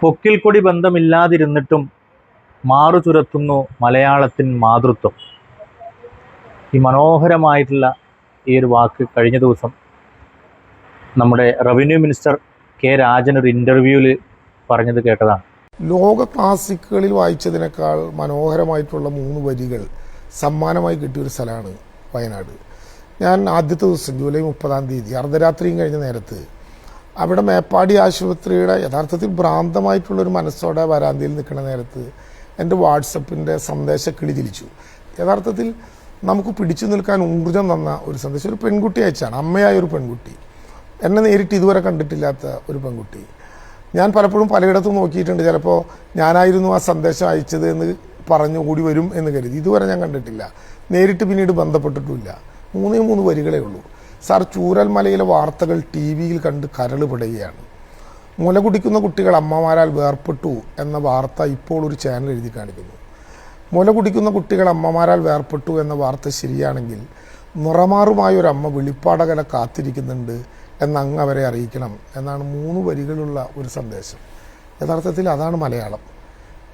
പൊക്കിൽ കൊടി ബന്ധമില്ലാതിരുന്നിട്ടും മാറു ചുരത്തുന്നു മലയാളത്തിൻ മാതൃത്വം. ഈ മനോഹരമായിട്ടുള്ള ഈ ഒരു വാക്ക് കഴിഞ്ഞ ദിവസം നമ്മുടെ റവന്യൂ മിനിസ്റ്റർ കെ രാജൻ ഒരു ഇൻ്റർവ്യൂവിൽ പറഞ്ഞത് കേട്ടതാണ്. ലോക ക്ലാസിക്കുകളിൽ വായിച്ചതിനേക്കാൾ മനോഹരമായിട്ടുള്ള 3 വരികൾ സമ്മാനമായി കിട്ടിയൊരു സ്ഥലമാണ് വയനാട്. ഞാൻ ആദ്യത്തെ ദിവസം ജൂലൈ 30-ാം തീയതി അർദ്ധരാത്രിയും കഴിഞ്ഞ നേരത്ത് അവിടെ മേപ്പാടി ആശുപത്രിയുടെ യഥാർത്ഥത്തിൽ ഭ്രാന്തമായിട്ടുള്ളൊരു മനസ്സോടെ വരാന്തയിൽ നിൽക്കുന്ന നേരത്ത് എൻ്റെ വാട്സപ്പിൻ്റെ സന്ദേശം കിളിചിലിച്ചു. യഥാർത്ഥത്തിൽ നമുക്ക് പിടിച്ചു നിൽക്കാൻ ഊർജ്ജം തന്ന ഒരു സന്ദേശം ഒരു പെൺകുട്ടി അയച്ചാണ്. അമ്മയായ ഒരു പെൺകുട്ടി, എന്നെ നേരിട്ട് ഇതുവരെ കണ്ടിട്ടില്ലാത്ത ഒരു പെൺകുട്ടി. ഞാൻ പലപ്പോഴും പലയിടത്തും നോക്കിയിട്ടുണ്ട്, ചിലപ്പോൾ ഞാനായിരുന്നു ആ സന്ദേശം അയച്ചത് എന്ന് പറഞ്ഞു കൂടി വരും എന്ന് കരുതി. ഇതുവരെ ഞാൻ കണ്ടിട്ടില്ല, നേരിട്ട് പിന്നീട് ബന്ധപ്പെട്ടിട്ടുമില്ല. 3 വരികളേ ഉള്ളൂ. സാർ, ചൂരൽമലയിലെ വാർത്തകൾ TV-യിൽ കണ്ട് കരൾ പിടയുകയാണ്. മുല കുടിക്കുന്ന കുട്ടികൾ അമ്മമാരാൽ വേർപെട്ടു എന്ന വാർത്ത ഇപ്പോൾ ഒരു ചാനൽ എഴുതി കാണിക്കുന്നു. മുല കുടിക്കുന്ന കുട്ടികൾ അമ്മമാരാൽ വേർപെട്ടു എന്ന വാർത്ത ശരിയാണെങ്കിൽ നിറമാറുമായ ഒരു അമ്മ വെളിപ്പാടകല കാത്തിരിക്കുന്നുണ്ട് എന്ന് അങ്ങ് അവരെ അറിയിക്കണം എന്നാണ് 3 വരികളുള്ള ഒരു സന്ദേശം. യഥാർത്ഥത്തിൽ അതാണ് മലയാളം.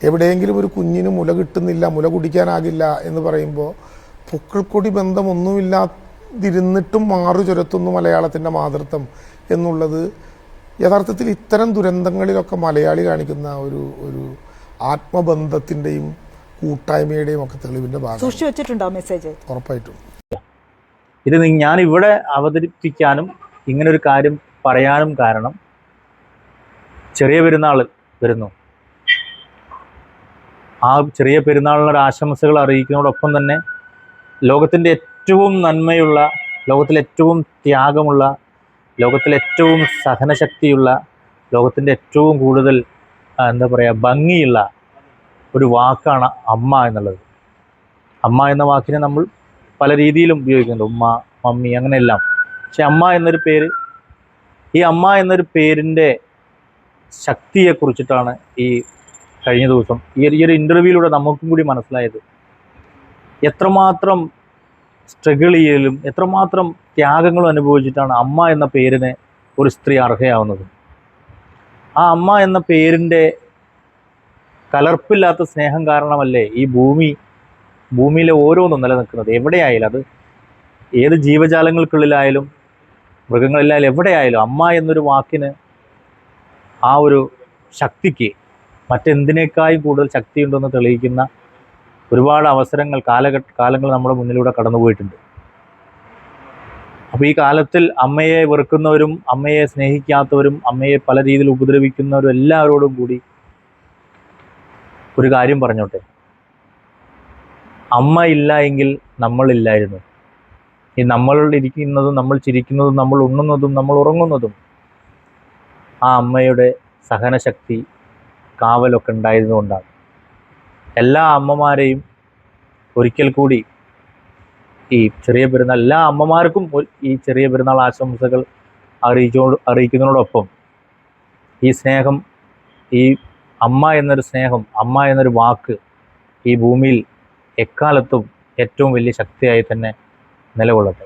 എവിടെയെങ്കിലും ഒരു കുഞ്ഞിന് മുല കിട്ടുന്നില്ല, മുല കുടിക്കാനാകില്ല എന്ന് പറയുമ്പോൾ പൊക്കിൾക്കൊടി ബന്ധമൊന്നുമില്ലാതിരുന്നിട്ടും മാറു ചുരത്തുന്നു മലയാളത്തിൻ്റെ മാതൃത്വം എന്നുള്ളത് യഥാർത്ഥത്തിൽ ഇത്തരം ദുരന്തങ്ങളിലൊക്കെ മലയാളി കാണിക്കുന്ന ഒരു ആത്മബന്ധത്തിൻ്റെയും കൂട്ടായ്മയുടെയും ഒക്കെ തെളിവിൻ്റെ ഭാഗം മെസ്സേജ് ഉറപ്പായിട്ടും. ഇത് ഞാൻ ഇവിടെ അവതരിപ്പിക്കാനും ഇങ്ങനൊരു കാര്യം പറയാനും കാരണം ചെറിയ പെരുന്നാൾ വരുന്നു. ആ ചെറിയ പെരുന്നാളിനൊരു ആശംസകൾ അറിയിക്കുന്നതോടൊപ്പം തന്നെ ലോകത്തിൻ്റെ ഏറ്റവും നന്മയുള്ള, ലോകത്തിലെ ഏറ്റവും ത്യാഗമുള്ള, ലോകത്തിലെ ഏറ്റവും സഹനശക്തിയുള്ള, ലോകത്തിൻ്റെ ഏറ്റവും കൂടുതൽ ഭംഗിയുള്ള ഒരു വാക്കാണ് അമ്മ എന്നുള്ളത്. അമ്മ എന്ന വാക്കിനെ നമ്മൾ പല രീതിയിലും ഉപയോഗിക്കുന്നുണ്ട്, ഉമ്മ, മമ്മി, അങ്ങനെയെല്ലാം. പക്ഷെ അമ്മ എന്നൊരു പേര്, ഈ അമ്മ എന്നൊരു പേരിൻ്റെ ശക്തിയെക്കുറിച്ചിട്ടാണ് ഈ കഴിഞ്ഞ ദിവസം ഈ ഒരു ഇൻ്റർവ്യൂവിലൂടെ നമുക്കും കൂടി മനസ്സിലായത്. എത്രമാത്രം സ്ട്രഗിൾ ചെയ്യലും എത്രമാത്രം ത്യാഗങ്ങളും അനുഭവിച്ചിട്ടാണ് അമ്മ എന്ന പേരിന് ഒരു സ്ത്രീ അർഹയാവുന്നത്. ആ അമ്മ എന്ന പേരിൻ്റെ കലർപ്പില്ലാത്ത സ്നേഹം കാരണമല്ലേ ഈ ഭൂമിയിലെ ഓരോന്നും നിലനിൽക്കുന്നത്. എവിടെയായാലും, അത് ഏത് ജീവജാലങ്ങൾക്കുള്ളിലായാലും മൃഗങ്ങളിലായാലും എവിടെയായാലും അമ്മ എന്നൊരു വാക്കിന്, ആ ഒരു ശക്തിക്ക് മറ്റെന്തിനേക്കാളും കൂടുതൽ ശക്തിയുണ്ടെന്ന് തെളിയിക്കുന്ന ഒരുപാട് അവസരങ്ങൾ, കാലങ്ങൾ നമ്മുടെ മുന്നിലൂടെ കടന്നുപോയിട്ടുണ്ട്. അപ്പോൾ ഈ കാലത്തിൽ അമ്മയെ വെറുക്കുന്നവരും അമ്മയെ സ്നേഹിക്കാത്തവരും അമ്മയെ പല രീതിയിൽ ഉപദ്രവിക്കുന്നവരും എല്ലാവരോടും കൂടി ഒരു കാര്യം പറഞ്ഞോട്ടെ, അമ്മ ഇല്ല എങ്കിൽ നമ്മളില്ലായിരുന്നു. ഈ നമ്മൾ ഇരിക്കുന്നതും നമ്മൾ ചിരിക്കുന്നതും നമ്മൾ ഉണ്ണുന്നതും നമ്മൾ ഉറങ്ങുന്നതും ആ അമ്മയുടെ സഹനശക്തി, കാവലൊക്കെ ഉണ്ടായിരുന്നുകൊണ്ടാണ്. എല്ലാ അമ്മമാരെയും ഒരിക്കൽ കൂടി ഈ ചെറിയ പെരുന്നാൾ, എല്ലാ അമ്മമാർക്കും ഈ ചെറിയ പെരുന്നാൾ ആശംസകൾ അറിയിക്കുന്നതോടൊപ്പം ഈ സ്നേഹം, ഈ അമ്മ എന്നൊരു സ്നേഹം, അമ്മ എന്നൊരു വാക്ക് ഈ ഭൂമിയിൽ എക്കാലത്തും ഏറ്റവും വലിയ ശക്തിയായി തന്നെ നിലകൊള്ളട്ടെ.